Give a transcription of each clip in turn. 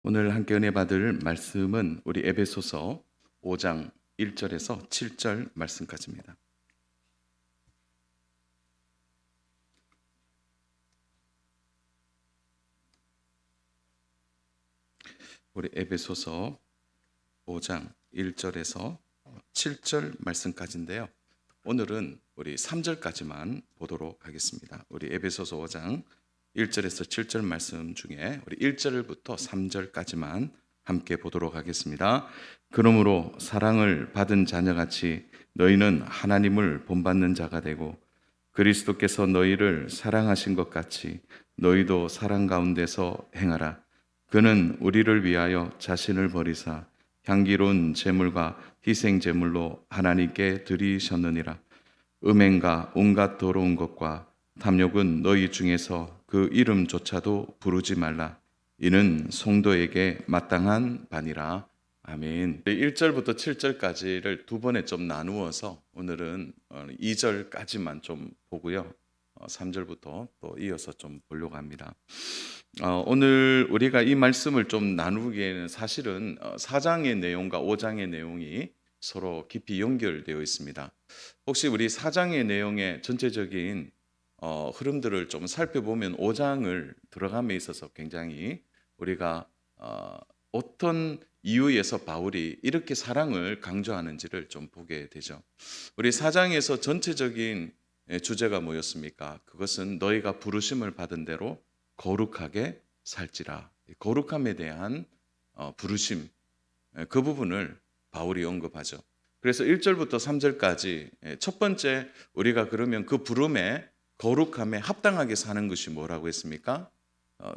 오늘 함께 은혜 받을 말씀은 우리 에베소서 5장 1절에서 7절 말씀까지입니다. 우리 에베소서 5장 1절에서 7절 말씀까지인데요. 오늘은 우리 3절까지만 보도록 하겠습니다. 우리 에베소서 5장 1절에서 7절 말씀 중에 우리 1절부터 3절까지만 함께 보도록 하겠습니다. 그러므로 사랑을 받은 자녀같이 너희는 하나님을 본받는 자가 되고 그리스도께서 너희를 사랑하신 것 같이 너희도 사랑 가운데서 행하라. 그는 우리를 위하여 자신을 버리사 향기로운 제물과 희생 제물로 하나님께 드리셨느니라. 음행과 온갖 더러운 것과 탐욕은 너희 중에서 그 이름조차도 부르지 말라. 이는 성도에게 마땅한 바니라. 아멘. 1절부터 7절까지를 두 번에 좀 나누어서 오늘은 2절까지만 좀 보고요. 3절부터 또 이어서 좀 보려고 합니다. 오늘 우리가 이 말씀을 좀 나누기에는 사실은 4장의 내용과 5장의 내용이 서로 깊이 연결되어 있습니다. 혹시 우리 4장의 내용의 전체적인 흐름들을 좀 살펴보면 5장을 들어감에 있어서 굉장히 우리가 어떤 이유에서 바울이 이렇게 사랑을 강조하는지를 좀 보게 되죠. 우리 4장에서 전체적인 주제가 뭐였습니까? 그것은 너희가 부르심을 받은 대로 거룩하게 살지라. 거룩함에 대한 부르심, 그 부분을 바울이 언급하죠. 그래서 1절부터 3절까지 첫 번째 우리가 그러면 그 부름에 거룩함에 합당하게 사는 것이 뭐라고 했습니까?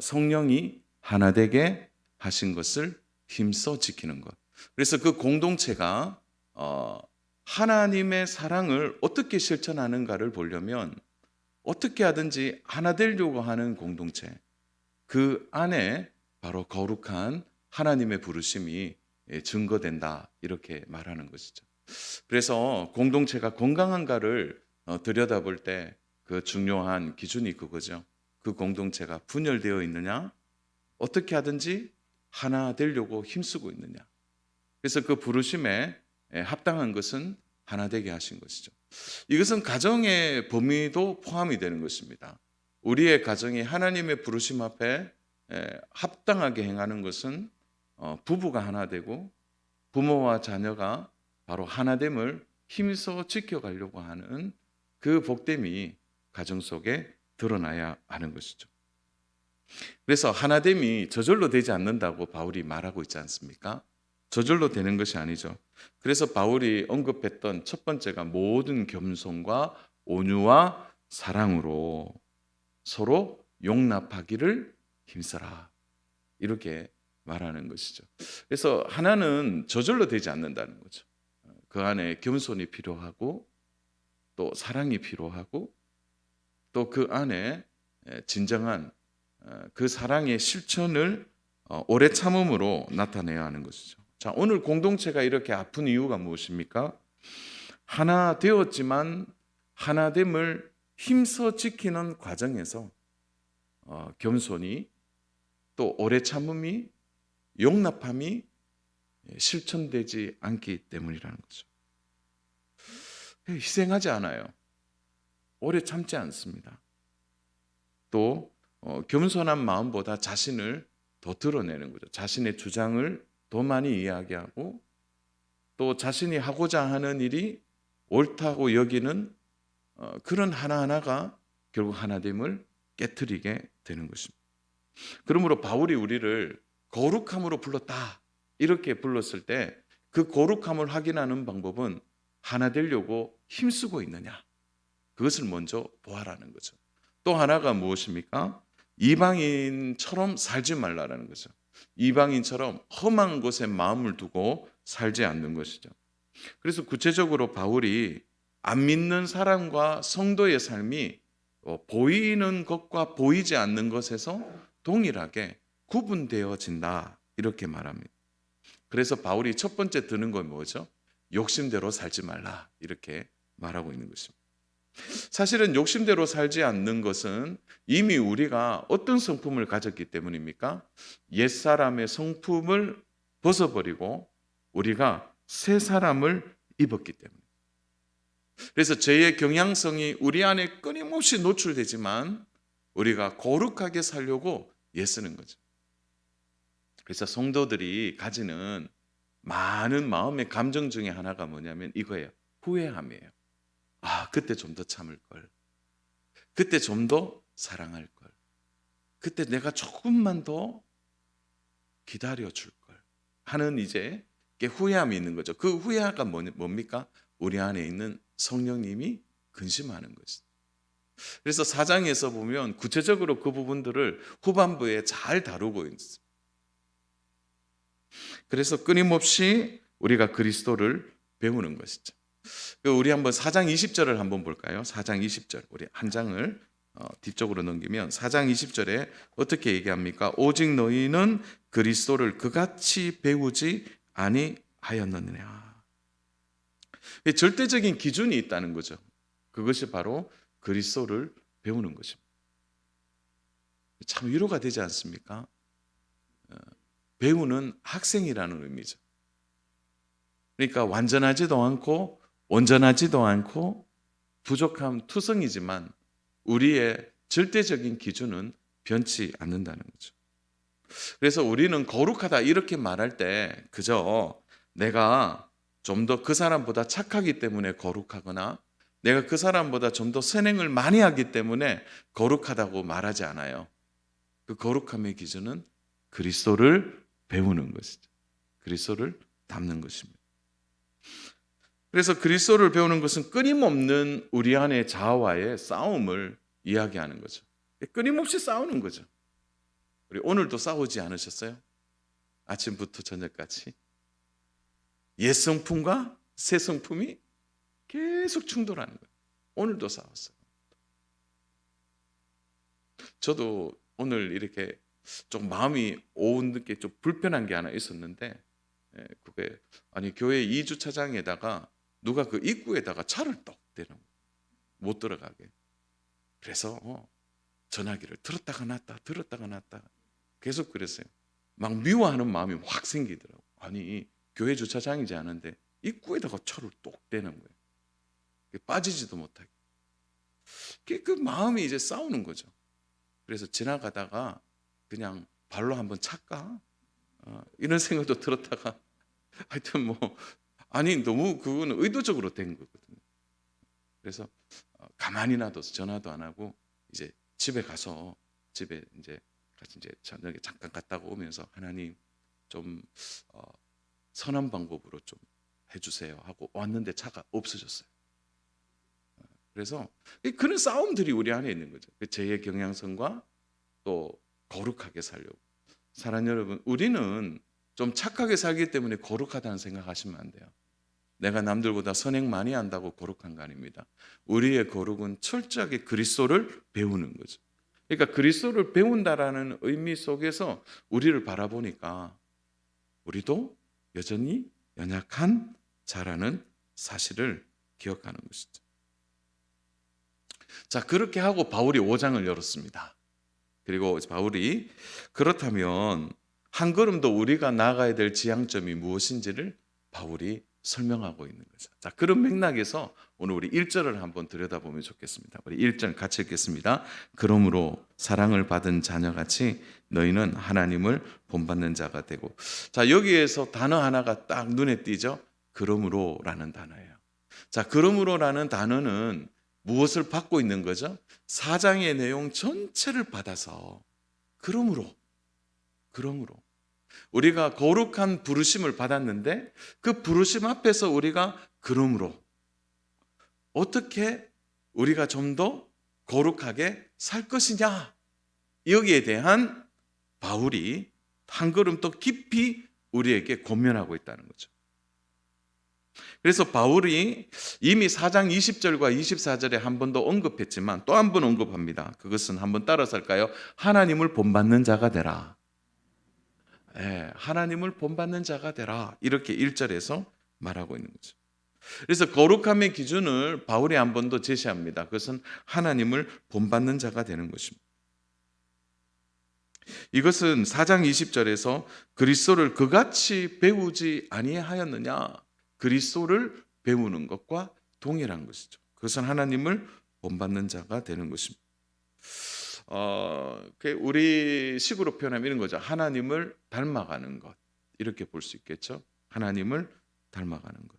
성령이 하나 되게 하신 것을 힘써 지키는 것. 그래서 그 공동체가 하나님의 사랑을 어떻게 실천하는가를 보려면 어떻게 하든지 하나 되려고 하는 공동체, 그 안에 바로 거룩한 하나님의 부르심이 증거된다, 이렇게 말하는 것이죠. 그래서 공동체가 건강한가를 들여다볼 때 그 중요한 기준이 그거죠. 그 공동체가 분열되어 있느냐, 어떻게 하든지 하나 되려고 힘쓰고 있느냐. 그래서 그 부르심에 합당한 것은 하나 되게 하신 것이죠. 이것은 가정의 범위도 포함이 되는 것입니다. 우리의 가정이 하나님의 부르심 앞에 합당하게 행하는 것은 부부가 하나 되고 부모와 자녀가 바로 하나됨을 힘써 지켜가려고 하는 그 복됨이 가정 속에 드러나야 하는 것이죠. 그래서 하나됨이 저절로 되지 않는다고 바울이 말하고 있지 않습니까? 저절로 되는 것이 아니죠. 그래서 바울이 언급했던 첫 번째가 모든 겸손과 온유와 사랑으로 서로 용납하기를 힘써라, 이렇게 말하는 것이죠. 그래서 하나는 저절로 되지 않는다는 거죠. 그 안에 겸손이 필요하고 또 사랑이 필요하고 또 그 안에 진정한 그 사랑의 실천을 오래 참음으로 나타내야 하는 것이죠. 자, 오늘 공동체가 이렇게 아픈 이유가 무엇입니까? 하나 되었지만 하나됨을 힘써 지키는 과정에서 겸손이 또 오래 참음이 용납함이 실천되지 않기 때문이라는 거죠. 희생하지 않아요. 오래 참지 않습니다. 또 겸손한 마음보다 자신을 더 드러내는 거죠. 자신의 주장을 더 많이 이야기하고 또 자신이 하고자 하는 일이 옳다고 여기는 그런 하나하나가 결국 하나됨을 깨트리게 되는 것입니다. 그러므로 바울이 우리를 거룩함으로 불렀다, 이렇게 불렀을 때 그 거룩함을 확인하는 방법은 하나 되려고 힘쓰고 있느냐, 그것을 먼저 보아라는 거죠. 또 하나가 무엇입니까? 이방인처럼 살지 말라라는 거죠. 이방인처럼 험한 곳에 마음을 두고 살지 않는 것이죠. 그래서 구체적으로 바울이 안 믿는 사람과 성도의 삶이 보이는 것과 보이지 않는 것에서 동일하게 구분되어진다, 이렇게 말합니다. 그래서 바울이 첫 번째 드는 건 뭐죠? 욕심대로 살지 말라, 이렇게 말하고 있는 것입니다. 사실은 욕심대로 살지 않는 것은 이미 우리가 어떤 성품을 가졌기 때문입니까? 옛사람의 성품을 벗어버리고 우리가 새 사람을 입었기 때문에. 그래서 죄의 경향성이 우리 안에 끊임없이 노출되지만 우리가 거룩하게 살려고 애쓰는 거죠. 그래서 성도들이 가지는 많은 마음의 감정 중에 하나가 뭐냐면 이거예요. 후회함이에요. 아, 그때 좀 더 참을 걸. 그때 좀 더 사랑할 걸. 그때 내가 조금만 더 기다려 줄 걸. 하는 이제 후회함이 있는 거죠. 그 후회가 뭡니까? 우리 안에 있는 성령님이 근심하는 것이죠. 그래서 4장에서 보면 구체적으로 그 부분들을 후반부에 잘 다루고 있습니다. 그래서 끊임없이 우리가 그리스도를 배우는 것이죠. 우리 한번 4장 20절을 한번 볼까요? 4장 20절. 우리 한 장을 뒤쪽으로 넘기면 4장 20절에 어떻게 얘기합니까? 오직 너희는 그리스도를 그같이 배우지 아니하였느냐. 절대적인 기준이 있다는 거죠. 그것이 바로 그리스도를 배우는 것입니다. 참 위로가 되지 않습니까? 배우는 학생이라는 의미죠. 그러니까 완전하지도 않고 온전하지도 않고 부족한 투성이지만 우리의 절대적인 기준은 변치 않는다는 거죠. 그래서 우리는 거룩하다 이렇게 말할 때 그저 내가 좀 더 그 사람보다 착하기 때문에 거룩하거나 내가 그 사람보다 좀 더 선행을 많이 하기 때문에 거룩하다고 말하지 않아요. 그 거룩함의 기준은 그리스도를 배우는 것이죠. 그리스도를 닮는 것입니다. 그래서 그리스도를 배우는 것은 끊임없는 우리 안의 자아와의 싸움을 이야기하는 거죠. 끊임없이 싸우는 거죠. 우리 오늘도 싸우지 않으셨어요? 아침부터 저녁까지 옛 성품과 새 성품이 계속 충돌하는 거예요. 오늘도 싸웠어요. 저도 오늘 이렇게 좀 마음이 오후 늦게 좀 불편한 게 하나 있었는데 그게 아니 교회 2주차장에다가 누가 그 입구에다가 차를 떡 대는 거예요. 못 들어가게. 그래서 전화기를 들었다가 놨다 계속 그랬어요. 막 미워하는 마음이 확 생기더라고요. 아니 교회 주차장이지 않은데 입구에다가 차를 똑 대는 거예요. 빠지지도 못하게. 그 마음이 이제 싸우는 거죠. 그래서 지나가다가 그냥 발로 한번 찰까? 이런 생각도 들었다가 하여튼 뭐 아니 너무 그거는 의도적으로 된 거거든요. 그래서 가만히 놔둬서 전화도 안 하고 이제 집에 가서 집에 이제 저녁에 잠깐 갔다가 오면서 하나님 좀 선한 방법으로 좀 해주세요 하고 왔는데 차가 없어졌어요. 그래서 그런 싸움들이 우리 안에 있는 거죠. 죄의 경향성과 또 거룩하게 살려고. 사랑하는 여러분, 우리는 좀 착하게 살기 때문에 거룩하다는 생각하시면 안 돼요. 내가 남들보다 선행 많이 한다고 거룩한 거 아닙니다. 우리의 거룩은 철저하게 그리스도를 배우는 거죠. 그러니까 그리스도를 배운다라는 의미 속에서 우리를 바라보니까 우리도 여전히 연약한 자라는 사실을 기억하는 것이죠. 자, 그렇게 하고 바울이 5장을 열었습니다. 그리고 바울이 그렇다면 한 걸음 더 우리가 나아가야 될 지향점이 무엇인지를 바울이 설명하고 있는 거죠. 자, 그런 맥락에서 오늘 우리 1절을 한번 들여다보면 좋겠습니다. 우리 1절 같이 읽겠습니다. 그러므로 사랑을 받은 자녀같이 너희는 하나님을 본받는 자가 되고. 자, 여기에서 단어 하나가 딱 눈에 띄죠. 그러므로라는 단어예요. 자, 그러므로라는 단어는 무엇을 받고 있는 거죠? 4장의 내용 전체를 받아서 그러므로 우리가 거룩한 부르심을 받았는데 그 부르심 앞에서 우리가 그러므로 어떻게 우리가 좀 더 거룩하게 살 것이냐, 여기에 대한 바울이 한 걸음 더 깊이 우리에게 권면하고 있다는 거죠. 그래서 바울이 이미 4장 20절과 24절에 한 번 더 언급했지만 또 한 번 언급합니다. 그것은 한번 따라서 할까요? 하나님을 본받는 자가 되라. 하나님을 본받는 자가 되라. 이렇게 1절에서 말하고 있는 거죠. 그래서 거룩함의 기준을 바울이 한 번 더 제시합니다. 그것은 하나님을 본받는 자가 되는 것입니다. 이것은 4장 20절에서 그리스도를 그같이 배우지 아니하였느냐, 그리스도를 배우는 것과 동일한 것이죠. 그것은 하나님을 본받는 자가 되는 것입니다. 우리 식으로 표현하면 이런 거죠. 하나님을 닮아가는 것, 이렇게 볼 수 있겠죠. 하나님을 닮아가는 것.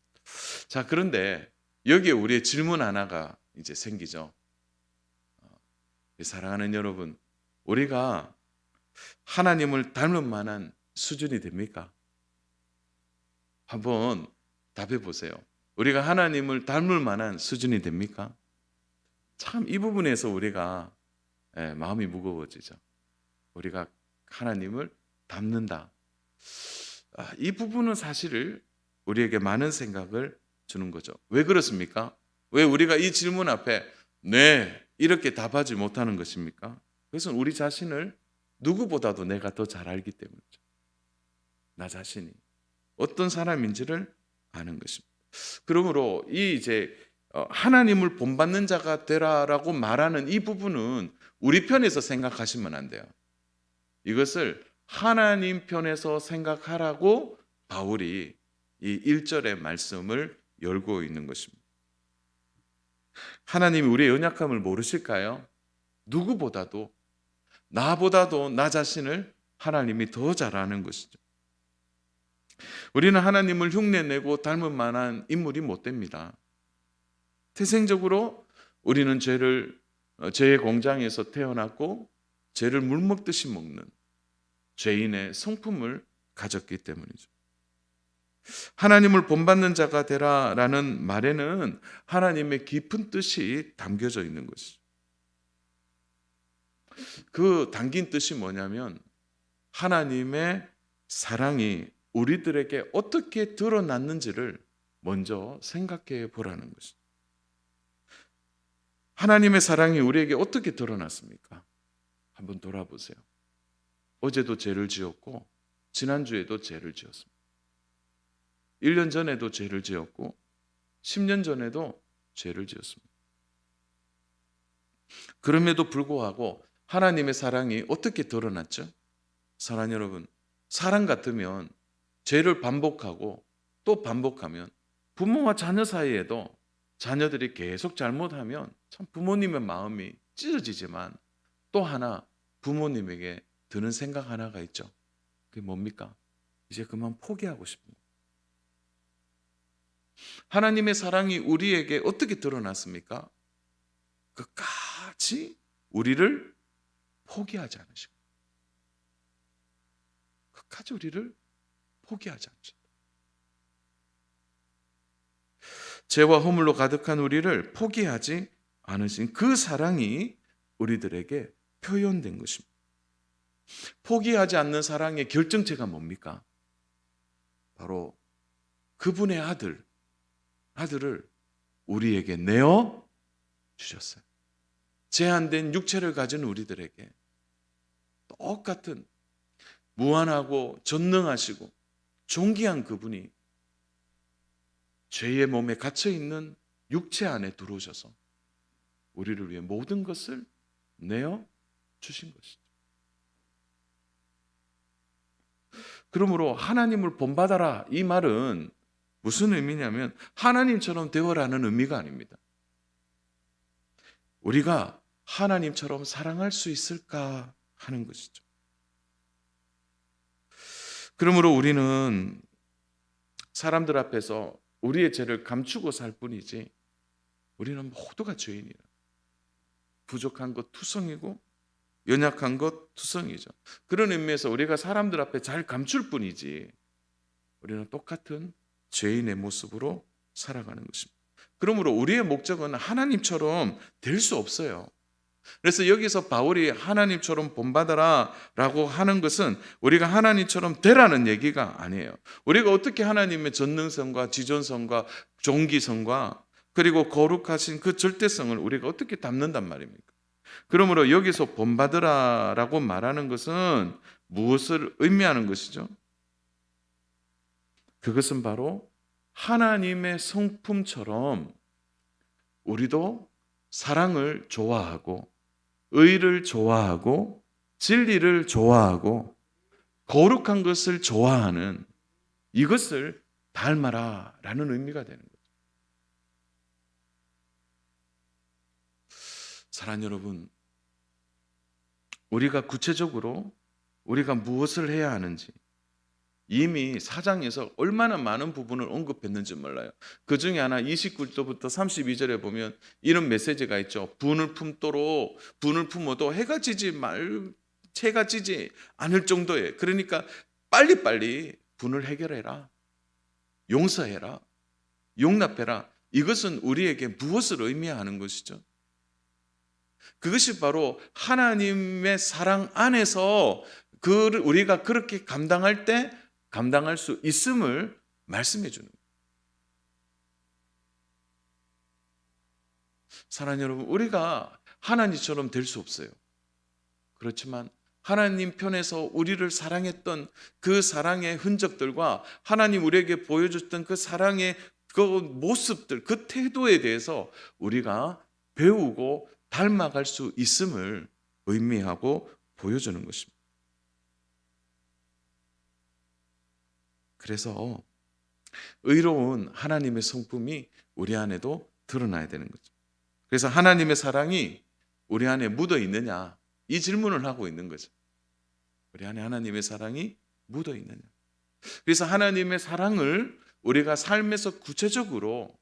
자, 그런데 여기에 우리의 질문 하나가 이제 생기죠. 사랑하는 여러분, 우리가 하나님을 닮을 만한 수준이 됩니까? 한번 답해 보세요. 우리가 하나님을 닮을 만한 수준이 됩니까? 참 이 부분에서 우리가 마음이 무거워지죠. 우리가 하나님을 닮는다. 이 부분은 사실 우리에게 많은 생각을 주는 거죠. 왜 그렇습니까? 왜 우리가 이 질문 앞에 네, 이렇게 답하지 못하는 것입니까? 그것은 우리 자신을 누구보다도 내가 더 잘 알기 때문이죠. 나 자신이 어떤 사람인지를 아는 것입니다. 그러므로 이제 하나님을 본받는 자가 되라라고 말하는 이 부분은 우리 편에서 생각하시면 안 돼요. 이것을 하나님 편에서 생각하라고 바울이 이 1절의 말씀을 열고 있는 것입니다. 하나님이 우리의 연약함을 모르실까요? 누구보다도, 나보다도 나 자신을 하나님이 더 잘 아는 것이죠. 우리는 하나님을 흉내내고 닮을 만한 인물이 못 됩니다. 태생적으로 우리는 죄의 공장에서 태어났고 죄를 물먹듯이 먹는 죄인의 성품을 가졌기 때문이죠. 하나님을 본받는 자가 되라라는 말에는 하나님의 깊은 뜻이 담겨져 있는 것이죠. 그 담긴 뜻이 뭐냐면 하나님의 사랑이 우리들에게 어떻게 드러났는지를 먼저 생각해 보라는 것이죠. 하나님의 사랑이 우리에게 어떻게 드러났습니까? 한번 돌아보세요. 어제도 죄를 지었고 지난주에도 죄를 지었습니다. 1년 전에도 죄를 지었고 10년 전에도 죄를 지었습니다. 그럼에도 불구하고 하나님의 사랑이 어떻게 드러났죠? 사랑하는 여러분, 사랑 같으면 죄를 반복하고 또 반복하면 부모와 자녀 사이에도 자녀들이 계속 잘못하면 참 부모님의 마음이 찢어지지만 또 하나 부모님에게 드는 생각 하나가 있죠. 그게 뭡니까? 이제 그만 포기하고 싶습니다. 하나님의 사랑이 우리에게 어떻게 드러났습니까? 끝까지 우리를 포기하지 않으시고 끝까지 우리를 포기하지 않으신다. 죄와 허물로 가득한 우리를 포기하지 않으신 그 사랑이 우리들에게 표현된 것입니다. 포기하지 않는 사랑의 결정체가 뭡니까? 바로 그분의 아들을 우리에게 내어 주셨어요. 제한된 육체를 가진 우리들에게 똑같은 무한하고 전능하시고 존귀한 그분이 죄의 몸에 갇혀있는 육체 안에 들어오셔서 우리를 위해 모든 것을 내어 주신 것이죠. 그러므로 하나님을 본받아라, 이 말은 무슨 의미냐면 하나님처럼 되어라는 의미가 아닙니다. 우리가 하나님처럼 사랑할 수 있을까 하는 것이죠. 그러므로 우리는 사람들 앞에서 우리의 죄를 감추고 살 뿐이지 우리는 모두가 죄인이라. 부족한 것 투성이고 연약한 것 투성이죠. 그런 의미에서 우리가 사람들 앞에 잘 감출 뿐이지 우리는 똑같은 죄인의 모습으로 살아가는 것입니다. 그러므로 우리의 목적은 하나님처럼 될 수 없어요. 그래서 여기서 바울이 하나님처럼 본받아라 라고 하는 것은 우리가 하나님처럼 되라는 얘기가 아니에요. 우리가 어떻게 하나님의 전능성과 지존성과 존귀성과 그리고 거룩하신 그 절대성을 우리가 어떻게 담는단 말입니까? 그러므로 여기서 본받으라 라고 말하는 것은 무엇을 의미하는 것이죠? 그것은 바로 하나님의 성품처럼 우리도 사랑을 좋아하고 의를 좋아하고 진리를 좋아하고 거룩한 것을 좋아하는 이것을 닮아라라는 의미가 되는 거죠. 사랑하는 여러분, 우리가 구체적으로 우리가 무엇을 해야 하는지 이미 4장에서 얼마나 많은 부분을 언급했는지 몰라요. 그 중에 하나 29절부터 32절에 보면 이런 메시지가 있죠. 분을 품어도 해가 지지 채가 지지 않을 정도에, 그러니까 빨리빨리 분을 해결해라. 용서해라. 용납해라. 이것은 우리에게 무엇을 의미하는 것이죠? 그것이 바로 하나님의 사랑 안에서 우리가 그렇게 감당할 때 감당할 수 있음을 말씀해 주는 거예요. 사랑하는 여러분, 우리가 하나님처럼 될 수 없어요. 그렇지만 하나님 편에서 우리를 사랑했던 그 사랑의 흔적들과 하나님 우리에게 보여줬던 그 사랑의 그 모습들, 그 태도에 대해서 우리가 배우고 닮아갈 수 있음을 의미하고 보여주는 것입니다. 그래서 의로운 하나님의 성품이 우리 안에도 드러나야 되는 거죠. 그래서 하나님의 사랑이 우리 안에 묻어 있느냐, 이 질문을 하고 있는 거죠. 우리 안에 하나님의 사랑이 묻어 있느냐. 그래서 하나님의 사랑을 우리가 삶에서 구체적으로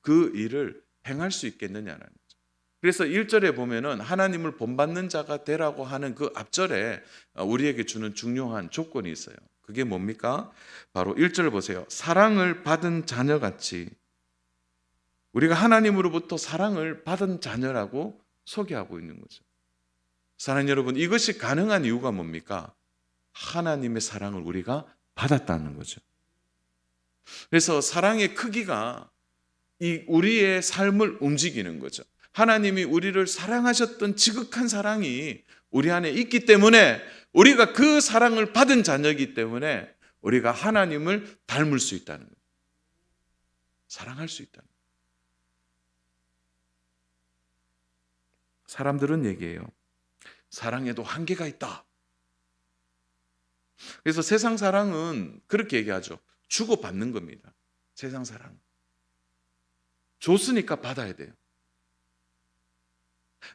그 일을 행할 수 있겠느냐는 거죠. 그래서 1절에 보면은 하나님을 본받는 자가 되라고 하는 그 앞절에 우리에게 주는 중요한 조건이 있어요. 그게 뭡니까? 바로 1절 보세요. 사랑을 받은 자녀같이, 우리가 하나님으로부터 사랑을 받은 자녀라고 소개하고 있는 거죠. 사랑하는 여러분, 이것이 가능한 이유가 뭡니까? 하나님의 사랑을 우리가 받았다는 거죠. 그래서 사랑의 크기가 우리의 삶을 움직이는 거죠. 하나님이 우리를 사랑하셨던 지극한 사랑이 우리 안에 있기 때문에, 우리가 그 사랑을 받은 자녀이기 때문에 우리가 하나님을 닮을 수 있다는 거예요. 사랑할 수 있다는 거예요. 사람들은 얘기해요. 사랑에도 한계가 있다. 그래서 세상 사랑은 그렇게 얘기하죠. 주고받는 겁니다. 세상 사랑. 줬으니까 받아야 돼요.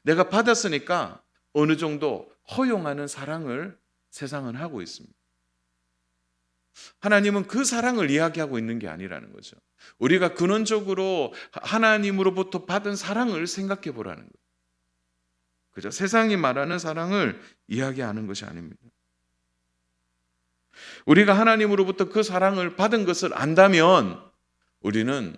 내가 받았으니까 어느 정도 허용하는 사랑을 세상은 하고 있습니다. 하나님은 그 사랑을 이야기하고 있는 게 아니라는 거죠. 우리가 근원적으로 하나님으로부터 받은 사랑을 생각해 보라는 거죠. 그죠? 세상이 말하는 사랑을 이야기하는 것이 아닙니다. 우리가 하나님으로부터 그 사랑을 받은 것을 안다면 우리는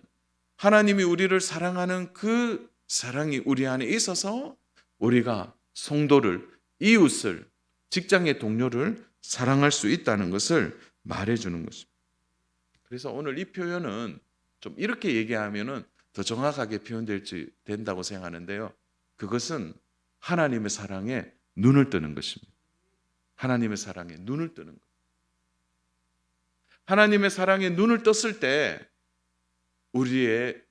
하나님이 우리를 사랑하는 그 사랑이 우리 안에 있어서 우리가 성도를, 이웃을, 직장의 동료를 사랑할 수 있다는 것을 말해주는 것입니다. 그래서 오늘 이 표현은 좀 이렇게 얘기하면 더 정확하게 된다고 생각하는데요. 그것은 하나님의 사랑에 눈을 뜨는 것입니다. 하나님의 사랑에 눈을 뜨는 것. 하나님의 사랑에 눈을 떴을 때 우리의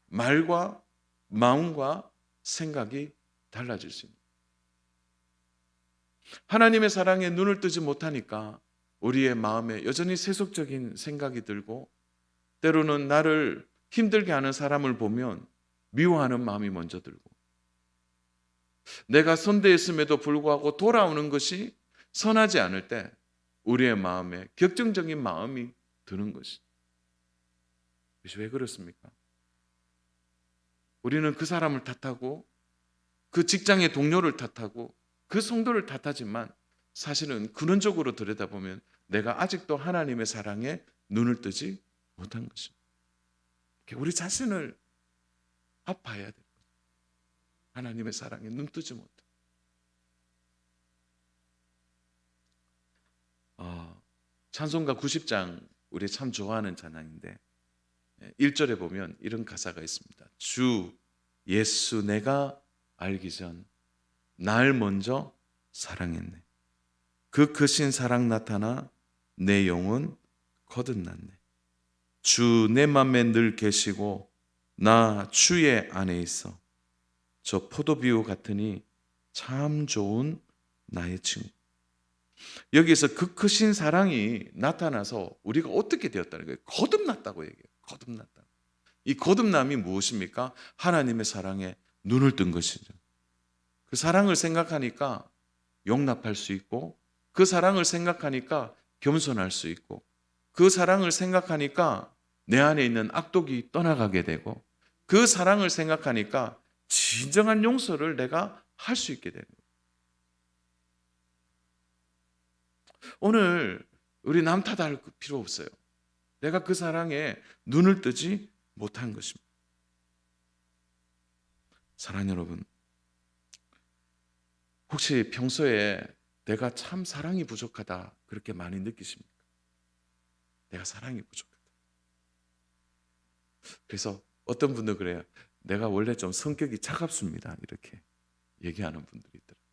말과 마음과 생각이 달라질 수 있습니다. 하나님의 사랑에 눈을 뜨지 못하니까 우리의 마음에 여전히 세속적인 생각이 들고, 때로는 나를 힘들게 하는 사람을 보면 미워하는 마음이 먼저 들고, 내가 선대했음에도 불구하고 돌아오는 것이 선하지 않을 때 우리의 마음에 격정적인 마음이 드는 것이. 그것이 왜 그렇습니까? 우리는 그 사람을 탓하고 그 직장의 동료를 탓하고 그 성도를 탓하지만 사실은 근원적으로 들여다보면 내가 아직도 하나님의 사랑에 눈을 뜨지 못한 것입니다. 우리 자신을 아파해야 돼요. 하나님의 사랑에 눈 뜨지 못해. 찬송가 90장 우리 참 좋아하는 찬양인데 1절에 보면 이런 가사가 있습니다. 주 예수 내가 알기 전 날 먼저 사랑했네. 그 크신 사랑 나타나 내 영혼 거듭났네. 주 내 맘에 늘 계시고 나 주의 안에 있어. 저 포도비유 같으니 참 좋은 나의 친구. 여기서 그 크신 사랑이 나타나서 우리가 어떻게 되었다는 거예요? 거듭났다고 얘기해요. 거듭났다. 이 거듭남이 무엇입니까? 하나님의 사랑에 눈을 뜬 것이죠. 그 사랑을 생각하니까 용납할 수 있고, 그 사랑을 생각하니까 겸손할 수 있고, 그 사랑을 생각하니까 내 안에 있는 악독이 떠나가게 되고, 그 사랑을 생각하니까 진정한 용서를 내가 할 수 있게 되는 거예요. 오늘 우리 남 탓할 필요 없어요. 내가 그 사랑에 눈을 뜨지 못한 것입니다. 사랑하는 여러분, 혹시 평소에 내가 참 사랑이 부족하다 그렇게 많이 느끼십니까? 내가 사랑이 부족하다. 그래서 어떤 분들 그래요. 내가 원래 좀 성격이 차갑습니다. 이렇게 얘기하는 분들이 있더라고요.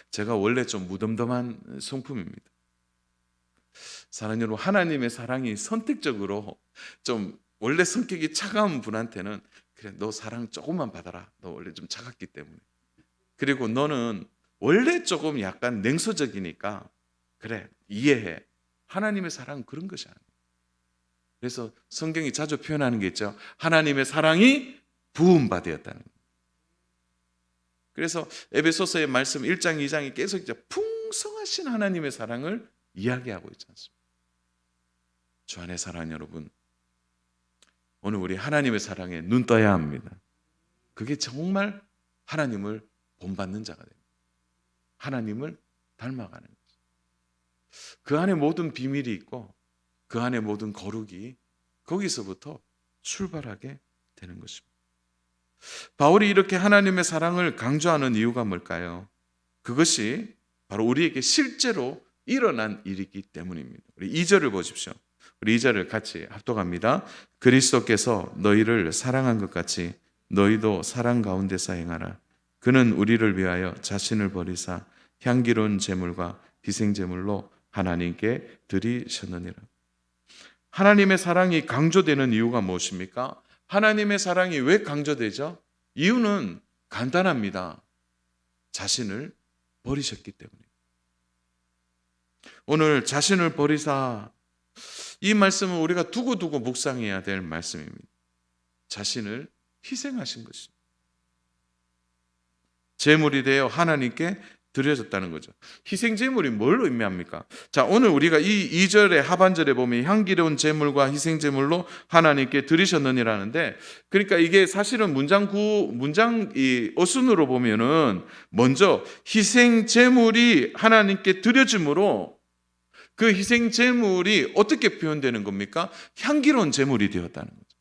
제가 원래 좀 무덤덤한 성품입니다. 사랑하는 여러분, 하나님의 사랑이 선택적으로 좀 원래 성격이 차가운 분한테는 그래, 너 사랑 조금만 받아라. 너 원래 좀 차갑기 때문에. 그리고 너는 원래 조금 약간 냉소적이니까 그래, 이해해. 하나님의 사랑은 그런 것이 아니에요. 그래서 성경이 자주 표현하는 게 있죠. 하나님의 사랑이 부음받았다는 거예요. 그래서 에베소서의 말씀 1장 2장이 계속 이제 풍성하신 하나님의 사랑을 이야기하고 있지 않습니까? 주 안에 사랑하는 여러분, 오늘 우리 하나님의 사랑에 눈 떠야 합니다. 그게 정말 하나님을 본받는 자가 됩니다. 하나님을 닮아가는 거죠. 그 안에 모든 비밀이 있고 그 안에 모든 거룩이 거기서부터 출발하게 되는 것입니다. 바울이 이렇게 하나님의 사랑을 강조하는 이유가 뭘까요? 그것이 바로 우리에게 실제로 일어난 일이기 때문입니다. 우리 2절을 보십시오. 우리 2절을 같이 합독합니다. 그리스도께서 너희를 사랑한 것 같이 너희도 사랑 가운데서 행하라. 그는 우리를 위하여 자신을 버리사 향기로운 제물과 희생 제물로 하나님께 드리셨느니라. 하나님의 사랑이 강조되는 이유가 무엇입니까? 하나님의 사랑이 왜 강조되죠? 이유는 간단합니다. 자신을 버리셨기 때문입니다. 오늘 자신을 버리사, 이 말씀은 우리가 두고두고 묵상해야 될 말씀입니다. 자신을 희생하신 것입니다. 제물이 되어 하나님께 드려졌다는 거죠. 희생제물이 뭘 의미합니까? 자, 오늘 우리가 이 2절의 하반절에 보면 향기로운 제물과 희생제물로 하나님께 드리셨느니라는데, 그러니까 이게 사실은 문장 이 어순으로 보면은 먼저 희생제물이 하나님께 드려짐으로 그 희생제물이 어떻게 표현되는 겁니까? 향기로운 제물이 되었다는 거죠.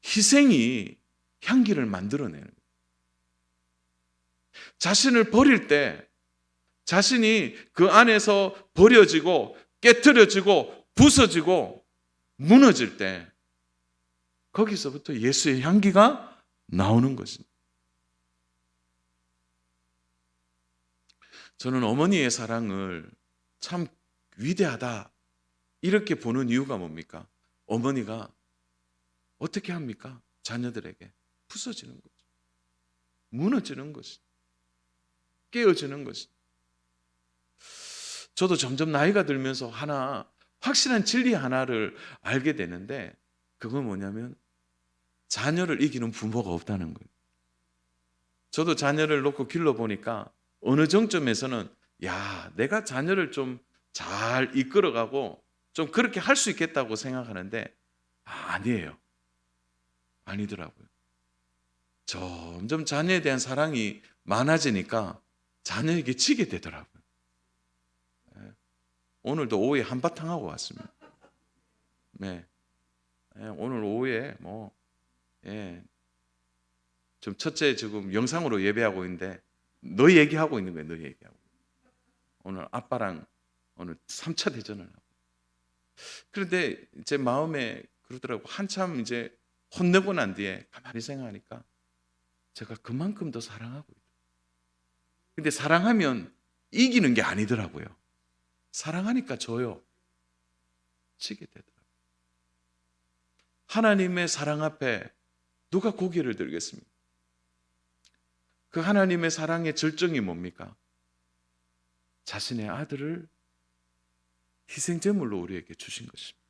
희생이 향기를 만들어내는 거예요. 자신을 버릴 때 자신이 그 안에서 버려지고 깨트려지고 부서지고 무너질 때 거기서부터 예수의 향기가 나오는 것입니다. 저는 어머니의 사랑을 참 위대하다 이렇게 보는 이유가 뭡니까? 어머니가 어떻게 합니까? 자녀들에게 부서지는 거죠. 무너지는 것이, 깨어지는 것이. 저도 점점 나이가 들면서 확실한 진리 하나를 알게 되는데, 그건 뭐냐면 자녀를 이기는 부모가 없다는 거예요. 저도 자녀를 놓고 길러보니까 어느 정점에서는 내가 자녀를 좀 잘 이끌어가고 좀 그렇게 할 수 있겠다고 생각하는데 아니에요. 아니더라고요. 점점 자녀에 대한 사랑이 많아지니까 자녀에게 지게 되더라고요. 오늘도 오후에 한바탕 하고 왔습니다. 네. 오늘 오후에 좀 첫째 지금 영상으로 예배하고 있는데 너 얘기하고 있는 거예요. 너 얘기하고. 오늘 아빠랑 오늘 3차 대전을 하고. 그런데 제 마음에 그러더라고. 한참 이제 혼내고 난 뒤에 가만히 생각하니까 제가 그만큼 더 사랑하고 있다. 근데 사랑하면 이기는 게 아니더라고요. 사랑하니까 줘요. 지게 되더라고요. 하나님의 사랑 앞에 누가 고개를 들겠습니까? 그 하나님의 사랑의 절정이 뭡니까? 자신의 아들을 희생제물로 우리에게 주신 것입니다.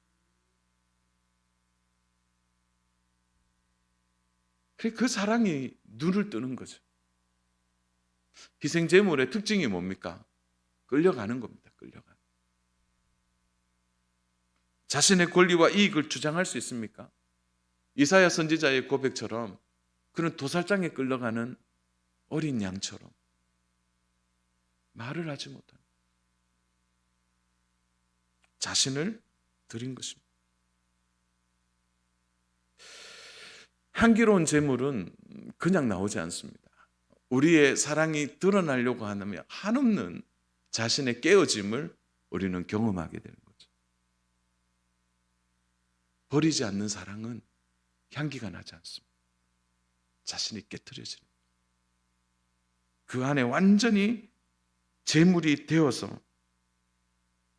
그 사랑이 눈을 뜨는 거죠. 희생제물의 특징이 뭡니까? 끌려가는 겁니다. 끌려가는. 자신의 권리와 이익을 주장할 수 있습니까? 이사야 선지자의 고백처럼 그는 도살장에 끌려가는 어린 양처럼 말을 하지 못한 자신을 드린 것입니다. 향기로운 제물은 그냥 나오지 않습니다. 우리의 사랑이 드러나려고 하면 한없는 자신의 깨어짐을 우리는 경험하게 되는 거죠. 버리지 않는 사랑은 향기가 나지 않습니다. 자신이 깨트려지는 거죠. 그 안에 완전히 제물이 되어서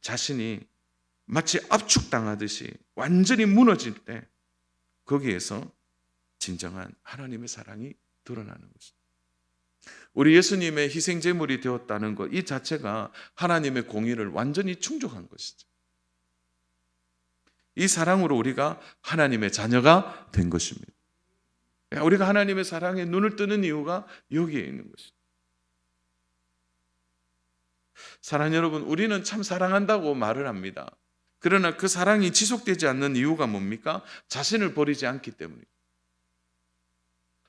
자신이 마치 압축당하듯이 완전히 무너질 때 거기에서 진정한 하나님의 사랑이 드러나는 것입니다. 우리 예수님의 희생제물이 되었다는 것, 이 자체가 하나님의 공의를 완전히 충족한 것이죠. 이 사랑으로 우리가 하나님의 자녀가 된 것입니다. 우리가 하나님의 사랑에 눈을 뜨는 이유가 여기에 있는 것입니다. 사랑 여러분, 우리는 참 사랑한다고 말을 합니다. 그러나 그 사랑이 지속되지 않는 이유가 뭡니까? 자신을 버리지 않기 때문입니다.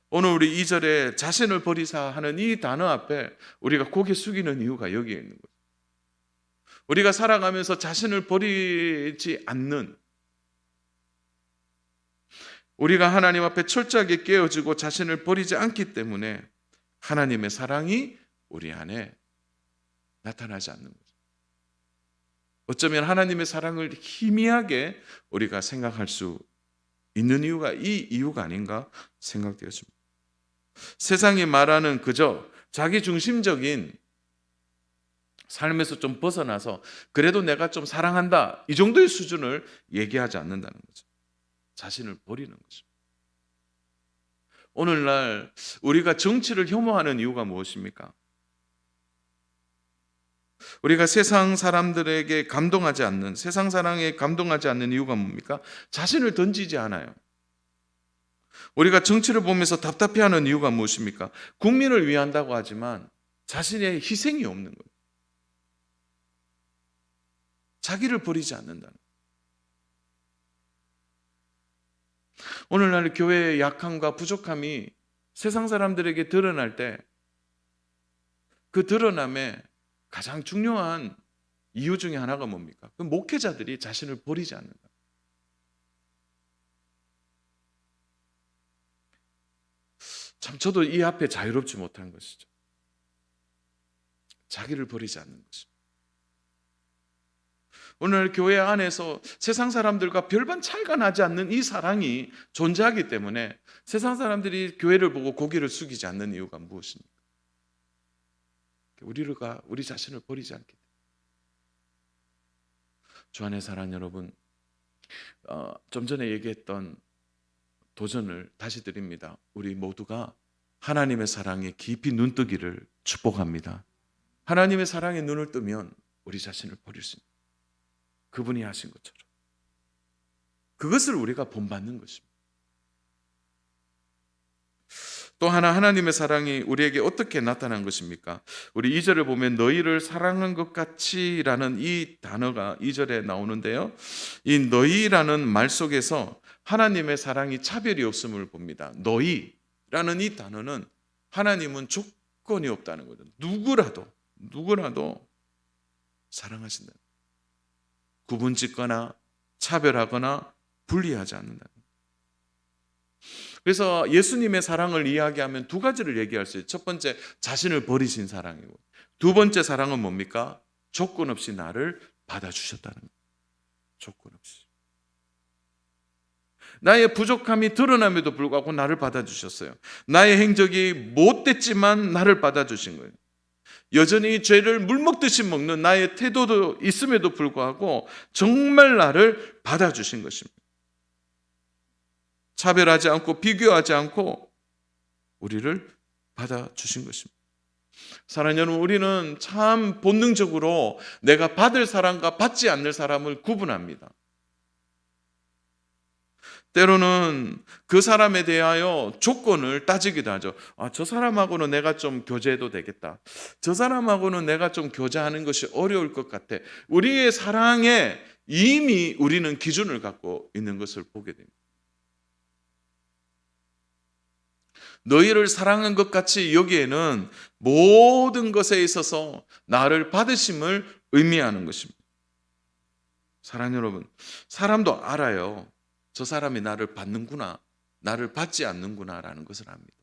오늘 우리 2절에 자신을 버리사 하는 이 단어 앞에 우리가 고개 숙이는 이유가 여기에 있는 거죠. 우리가 살아가면서 자신을 버리지 않는, 우리가 하나님 앞에 철저하게 깨어지고 자신을 버리지 않기 때문에 하나님의 사랑이 우리 안에 나타나지 않는 거죠. 어쩌면 하나님의 사랑을 희미하게 우리가 생각할 수 있는 이유가 이 이유가 아닌가 생각되었습니다. 세상이 말하는 그저 자기 중심적인 삶에서 좀 벗어나서 그래도 내가 좀 사랑한다, 이 정도의 수준을 얘기하지 않는다는 거죠. 자신을 버리는 거죠. 오늘날 우리가 정치를 혐오하는 이유가 무엇입니까? 우리가 세상 사람들에게 감동하지 않는, 세상 사랑에 감동하지 않는 이유가 뭡니까? 자신을 던지지 않아요. 우리가 정치를 보면서 답답해하는 이유가 무엇입니까? 국민을 위한다고 하지만 자신의 희생이 없는 거예요. 자기를 버리지 않는다는 거예요. 오늘날 교회의 약함과 부족함이 세상 사람들에게 드러날 때 그 드러남에 가장 중요한 이유 중에 하나가 뭡니까? 그 목회자들이 자신을 버리지 않는다. 참 저도 이 앞에 자유롭지 못한 것이죠. 자기를 버리지 않는 것입니다. 오늘 교회 안에서 세상 사람들과 별반 차이가 나지 않는 이 사랑이 존재하기 때문에 세상 사람들이 교회를 보고 고개를 숙이지 않는 이유가 무엇입니까? 우리 자신을 버리지 않기 때문에. 주안의 사랑 여러분, 좀 전에 얘기했던 도전을 다시 드립니다. 우리 모두가 하나님의 사랑에 깊이 눈뜨기를 축복합니다. 하나님의 사랑에 눈을 뜨면 우리 자신을 버릴 수 있습니다. 그분이 하신 것처럼. 그것을 우리가 본받는 것입니다. 또 하나 하나님의 사랑이 우리에게 어떻게 나타난 것입니까? 우리 2절을 보면 너희를 사랑한 것 같이 라는 이 단어가 2절에 나오는데요. 이 너희라는 말 속에서 하나님의 사랑이 차별이 없음을 봅니다. 너희라는 이 단어는 하나님은 조건이 없다는 거죠. 누구라도 사랑하신다. 구분짓거나 차별하거나 분리하지 않는다. 그래서 예수님의 사랑을 이야기하면 두 가지를 얘기할 수 있어요. 첫 번째, 자신을 버리신 사랑이고, 두 번째 사랑은 뭡니까? 조건 없이 나를 받아주셨다는 거예요. 조건 없이. 나의 부족함이 드러남에도 불구하고 나를 받아주셨어요. 나의 행적이 못됐지만 나를 받아주신 거예요. 여전히 죄를 물먹듯이 먹는 나의 태도도 있음에도 불구하고 정말 나를 받아주신 것입니다. 차별하지 않고 비교하지 않고 우리를 받아주신 것입니다. 사랑하는 여러분, 우리는 참 본능적으로 내가 받을 사람과 받지 않는 사람을 구분합니다. 때로는 그 사람에 대하여 조건을 따지기도 하죠. 저 사람하고는 내가 좀 교제해도 되겠다. 저 사람하고는 내가 좀 교제하는 것이 어려울 것 같아. 우리의 사랑에 이미 우리는 기준을 갖고 있는 것을 보게 됩니다. 너희를 사랑한 것 같이 여기에는 모든 것에 있어서 나를 받으심을 의미하는 것입니다. 사랑하는 여러분, 사람도 알아요. 저 사람이 나를 받는구나, 나를 받지 않는구나라는 것을 압니다.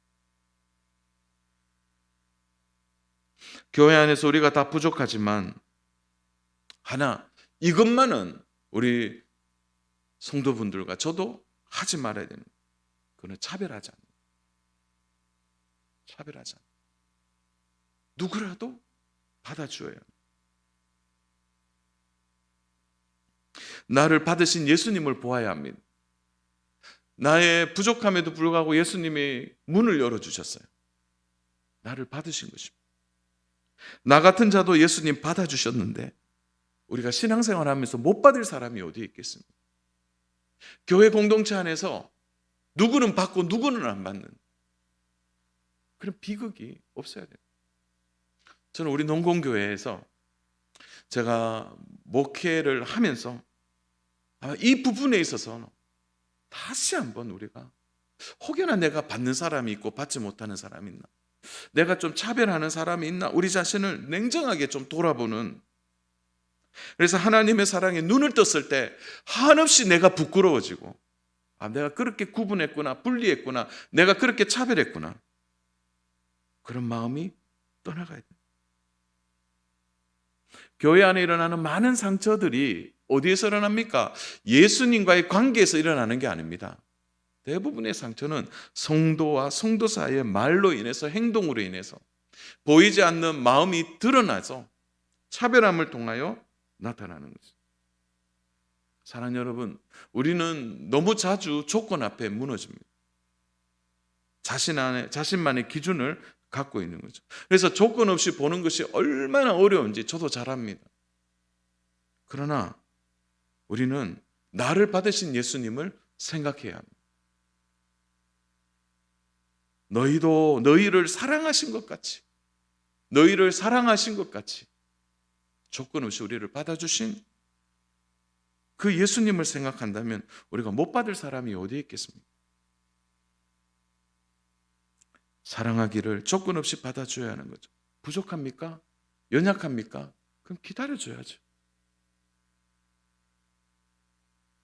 교회 안에서 우리가 다 부족하지만 하나, 이것만은 우리 성도분들과 저도 하지 말아야 되는 거예요. 그건 차별하지 않는 거예요. 차별하지 않는 거예요. 누구라도 받아주어야 합니다. 나를 받으신 예수님을 보아야 합니다. 나의 부족함에도 불구하고 예수님이 문을 열어주셨어요. 나를 받으신 것입니다. 나 같은 자도 예수님 받아주셨는데 우리가 신앙생활하면서 못 받을 사람이 어디에 있겠습니까? 교회 공동체 안에서 누구는 받고 누구는 안 받는 그런 비극이 없어야 돼요. 저는 우리 농공교회에서 제가 목회를 하면서 이 부분에 있어서 다시 한번 우리가 혹여나 내가 받는 사람이 있고 받지 못하는 사람이 있나, 내가 좀 차별하는 사람이 있나, 우리 자신을 냉정하게 좀 돌아보는, 그래서 하나님의 사랑에 눈을 떴을 때 한없이 내가 부끄러워지고 내가 그렇게 구분했구나, 분리했구나, 내가 그렇게 차별했구나, 그런 마음이 떠나가야 돼요. 교회 안에 일어나는 많은 상처들이 어디에서 일어납니까? 예수님과의 관계에서 일어나는 게 아닙니다. 대부분의 상처는 성도와 성도 사이의 말로 인해서, 행동으로 인해서 보이지 않는 마음이 드러나서 차별함을 통하여 나타나는 거죠. 사랑하는 여러분, 우리는 너무 자주 조건 앞에 무너집니다. 자신만의 기준을 갖고 있는 거죠. 그래서 조건 없이 보는 것이 얼마나 어려운지 저도 잘 압니다. 그러나 우리는 나를 받으신 예수님을 생각해야 합니다. 너희도 너희를 사랑하신 것 같이, 너희를 사랑하신 것 같이 조건 없이 우리를 받아주신 그 예수님을 생각한다면 우리가 못 받을 사람이 어디에 있겠습니까? 사랑하기를 조건 없이 받아줘야 하는 거죠. 부족합니까? 연약합니까? 그럼 기다려줘야죠.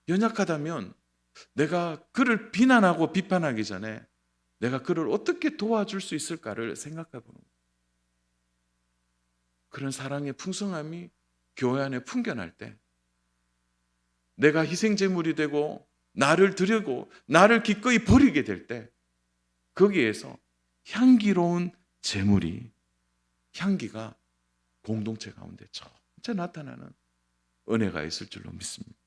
연약하다면 내가 그를 비난하고 비판하기 전에 내가 그를 어떻게 도와줄 수 있을까를 생각해 보는 거예요. 그런 사랑의 풍성함이 교회 안에 풍겨날 때 내가 희생제물이 되고 나를 드리고 나를 기꺼이 버리게 될 때 거기에서 향기로운 제물이, 향기가 공동체 가운데 전체 나타나는 은혜가 있을 줄로 믿습니다.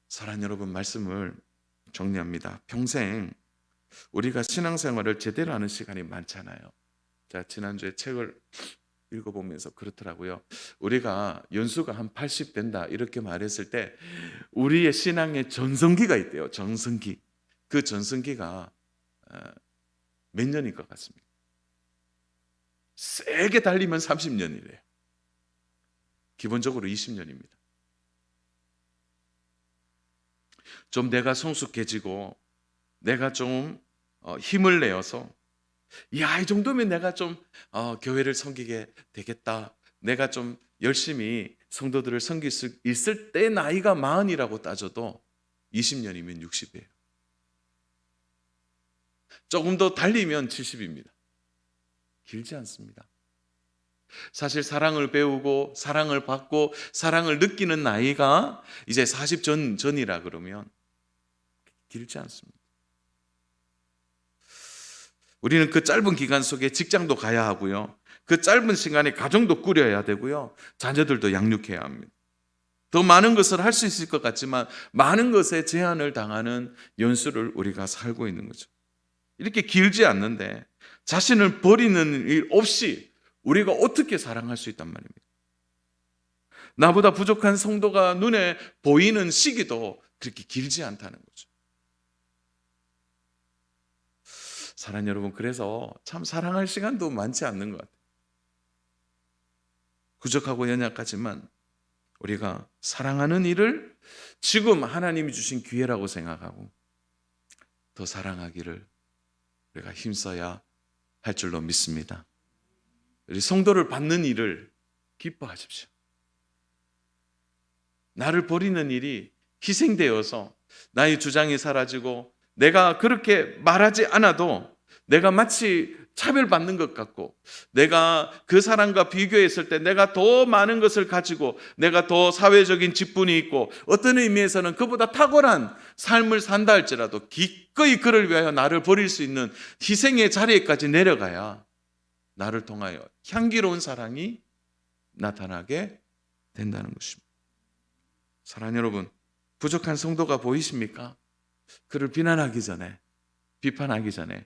사랑하는 여러분, 말씀을 정리합니다. 평생 우리가 신앙생활을 제대로 하는 시간이 많잖아요. 자, 지난주에 책을 읽어보면서 그렇더라고요. 우리가 연수가 한 80 된다 이렇게 말했을 때 우리의 신앙의 전성기가 있대요. 전성기. 그 전성기가 몇 년일 것 같습니다. 세게 달리면 30년이래요. 기본적으로 20년입니다. 좀 내가 성숙해지고 내가 좀 힘을 내어서 이 정도면 내가 좀 교회를 섬기게 되겠다, 내가 좀 열심히 성도들을 섬길 수 있을 때 나이가 40이라고 따져도 20년이면 60이에요. 조금 더 달리면 70입니다. 길지 않습니다. 사실 사랑을 배우고 사랑을 받고 사랑을 느끼는 나이가 이제 40 전이라 그러면 길지 않습니다. 우리는 그 짧은 기간 속에 직장도 가야 하고요. 그 짧은 시간에 가정도 꾸려야 되고요. 자녀들도 양육해야 합니다. 더 많은 것을 할 수 있을 것 같지만 많은 것에 제한을 당하는 연수를 우리가 살고 있는 거죠. 이렇게 길지 않는데 자신을 버리는 일 없이 우리가 어떻게 사랑할 수 있단 말입니다. 나보다 부족한 성도가 눈에 보이는 시기도 그렇게 길지 않다는 거죠. 사랑하는 여러분, 그래서 참 사랑할 시간도 많지 않는 것 같아요. 부족하고 연약하지만 우리가 사랑하는 일을 지금 하나님이 주신 기회라고 생각하고 더 사랑하기를 우리가 힘써야 할 줄로 믿습니다. 우리 성도를 받는 일을 기뻐하십시오. 나를 버리는 일이 희생되어서 나의 주장이 사라지고 내가 그렇게 말하지 않아도 내가 마치 차별받는 것 같고 내가 그 사람과 비교했을 때 내가 더 많은 것을 가지고 내가 더 사회적인 직분이 있고 어떤 의미에서는 그보다 탁월한 삶을 산다 할지라도 기꺼이 그를 위하여 나를 버릴 수 있는 희생의 자리에까지 내려가야 나를 통하여 향기로운 사랑이 나타나게 된다는 것입니다. 사랑하는 여러분, 부족한 성도가 보이십니까? 그를 비난하기 전에, 비판하기 전에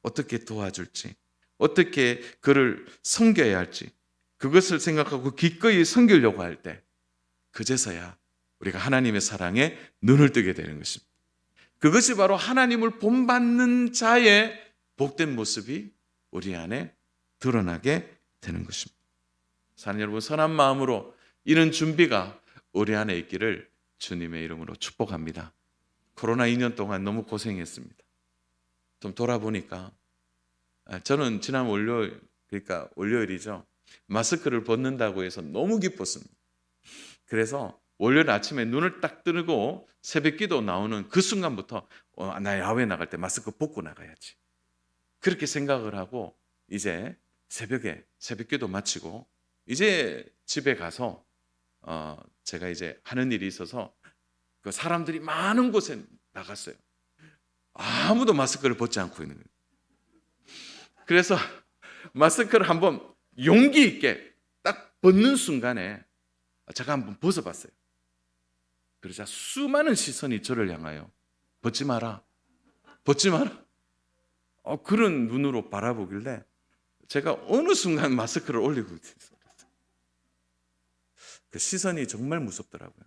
어떻게 도와줄지, 어떻게 그를 섬겨야 할지 그것을 생각하고 기꺼이 섬기려고 할 때 그제서야 우리가 하나님의 사랑에 눈을 뜨게 되는 것입니다. 그것이 바로 하나님을 본받는 자의 복된 모습이 우리 안에 드러나게 되는 것입니다. 사랑하는 여러분, 선한 마음으로 이런 준비가 우리 안에 있기를 주님의 이름으로 축복합니다. 코로나 2년 동안 너무 고생했습니다. 좀 돌아보니까 저는 지난 월요일, 그러니까 월요일이죠. 마스크를 벗는다고 해서 너무 기뻤습니다. 그래서 월요일 아침에 눈을 딱 뜨고 새벽기도 나오는 그 순간부터 나 야외 나갈 때 마스크 벗고 나가야지. 그렇게 생각을 하고 이제 새벽에 새벽기도 마치고 이제 집에 가서 제가 이제 하는 일이 있어서 그 사람들이 많은 곳에 나갔어요. 아무도 마스크를 벗지 않고 있는 거예요. 그래서 마스크를 한번 용기 있게 딱 벗는 순간에 제가 한번 벗어봤어요. 그러자 수많은 시선이 저를 향하여 벗지 마라, 벗지 마라. 그런 눈으로 바라보길래 제가 어느 순간 마스크를 올리고 있었어요. 그 시선이 정말 무섭더라고요.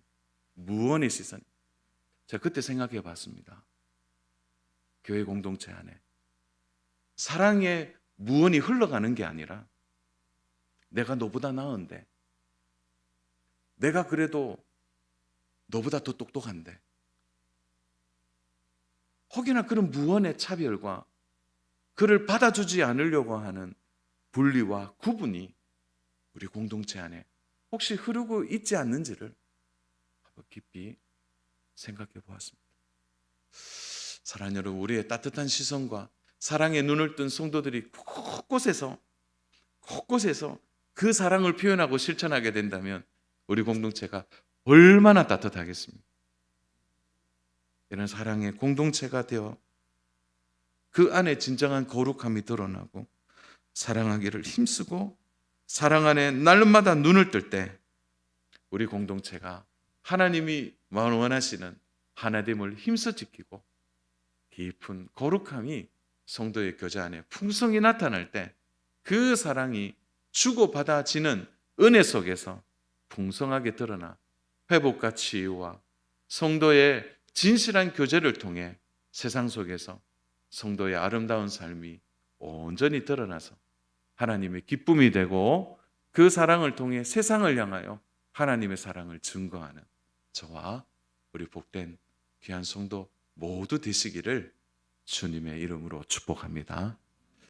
무언의 시선. 제가 그때 생각해 봤습니다. 교회 공동체 안에 사랑의 무언이 흘러가는 게 아니라 내가 너보다 나은데 내가 그래도 너보다 더 똑똑한데 혹여나 그런 무언의 차별과 그를 받아주지 않으려고 하는 분리와 구분이 우리 공동체 안에 혹시 흐르고 있지 않는지를 깊이 생각해 보았습니다. 사랑하는 여러분, 우리의 따뜻한 시선과 사랑의 눈을 뜬 성도들이 곳곳에서 그 사랑을 표현하고 실천하게 된다면 우리 공동체가 얼마나 따뜻하겠습니까? 이런 사랑의 공동체가 되어 그 안에 진정한 거룩함이 드러나고 사랑하기를 힘쓰고 사랑 안에 날마다 눈을 뜰 때 우리 공동체가 하나님이 원하시는 하나됨을 힘써 지키고 깊은 거룩함이 성도의 교제 안에 풍성히 나타날 때 그 사랑이 주고받아지는 은혜 속에서 풍성하게 드러나 회복과 치유와 성도의 진실한 교제를 통해 세상 속에서 성도의 아름다운 삶이 온전히 드러나서 하나님의 기쁨이 되고 그 사랑을 통해 세상을 향하여 하나님의 사랑을 증거하는 저와 우리 복된 귀한 성도 모두 되시기를 주님의 이름으로 축복합니다.